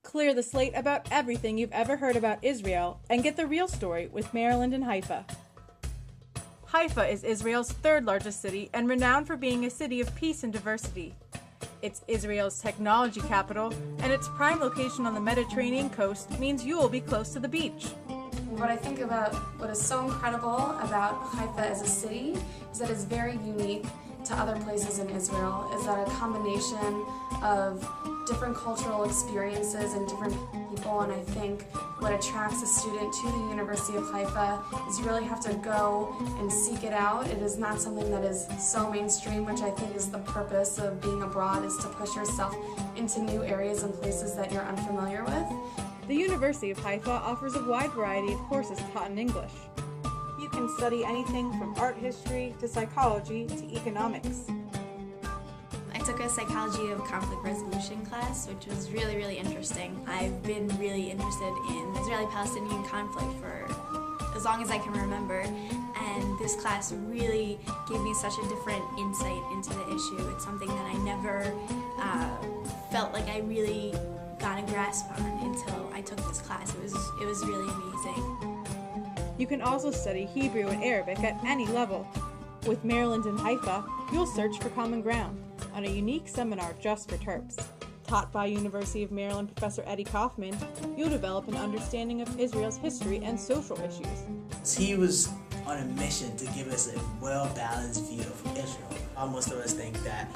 Clear the slate about everything you've ever heard about Israel and get the real story with Maryland-in-Haifa. Haifa is Israel's third largest city and renowned for being a city of peace and diversity. It's Israel's technology capital, and its prime location on the Mediterranean coast means you will be close to the beach. What I think about what is so incredible about Haifa as a city is that it's very unique to other places in Israel, is that a combination of different cultural experiences and different people, and I think what attracts a student to the University of Haifa is you really have to go and seek it out. It is not something that is so mainstream, which I think is the purpose of being abroad, is to push yourself into new areas and places that you're unfamiliar with. The University of Haifa offers a wide variety of courses taught in English. You can study anything from art history to psychology to economics. I took a psychology of conflict resolution class, which was really, really interesting. I've been really interested in Israeli-Palestinian conflict for as long as I can remember, and this class really gave me such a different insight into the issue. It's something that I never felt like I really got a grasp on until I took this class. It was really amazing. You can also study Hebrew and Arabic at any level. With Maryland-in-Haifa, you'll search for common ground on a unique seminar just for Terps. Taught by University of Maryland Professor Eddie Kaufman, you'll develop an understanding of Israel's history and social issues. He was on a mission to give us a well-balanced view of Israel. Most of us think that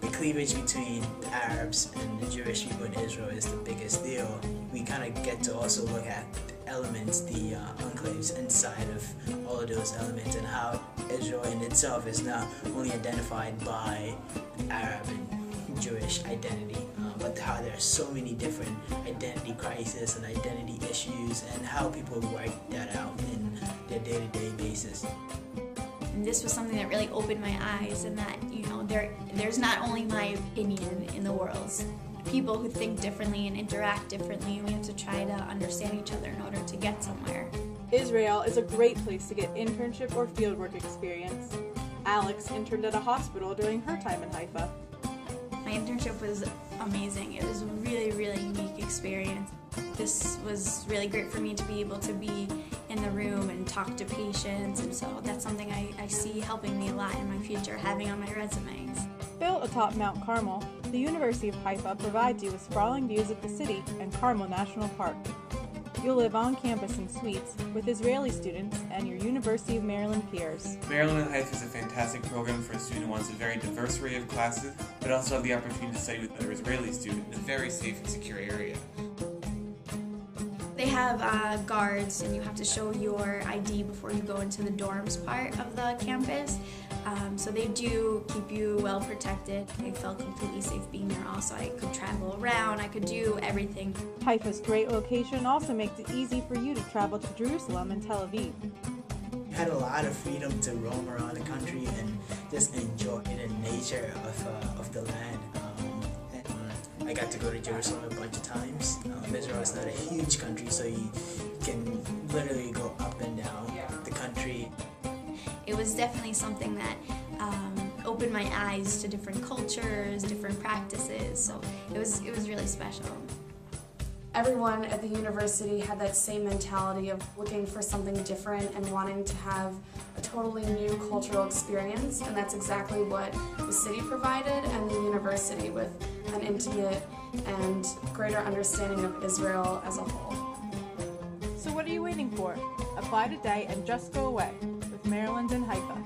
the cleavage between the Arabs and the Jewish people in Israel is the biggest deal. We kind of get to also look at the elements, the enclaves inside of all of those elements, and how Israel in itself is not only identified by Arab and Jewish identity, but how there are so many different identity crises and identity issues, and how people work that out in their day-to-day basis. And this was something that really opened my eyes, and that, you know, there's not only my opinion in the world. People who think differently and interact differently, and we have to try to understand each other in order to get somewhere. Israel is a great place to get internship or fieldwork experience. Alex interned at a hospital during her time in Haifa. My internship was amazing. It was a really, really unique experience. This was really great for me to be able to be in the room and talk to patients, and so that's something I see helping me a lot in my future, having on my resumes. Built atop Mount Carmel, the University of Haifa provides you with sprawling views of the city and Carmel National Park. You'll live on campus in suites with Israeli students and your University of Maryland peers. Maryland-in-Haifa is a fantastic program for a student who wants a very diverse array of classes, but also have the opportunity to study with other Israeli students in a very safe and secure area. They have guards, and you have to show your ID before you go into the dorms part of the campus. So they do keep you well protected. I felt completely safe being there also. I could travel around, I could do everything. Haifa's great location also makes it easy for you to travel to Jerusalem and Tel Aviv. We had a lot of freedom to roam around the country and just enjoy the nature of the land. I got to go to Jerusalem a bunch of times. Israel is not a huge country, so you can literally go up and down the country. It was definitely something that opened my eyes to different cultures, different practices, so it was really special. Everyone at the university had that same mentality of looking for something different and wanting to have a totally new cultural experience, and that's exactly what the city provided, and the university, with an intimate and greater understanding of Israel as a whole. So what are you waiting for? Apply today and just go away with Maryland-in-Haifa.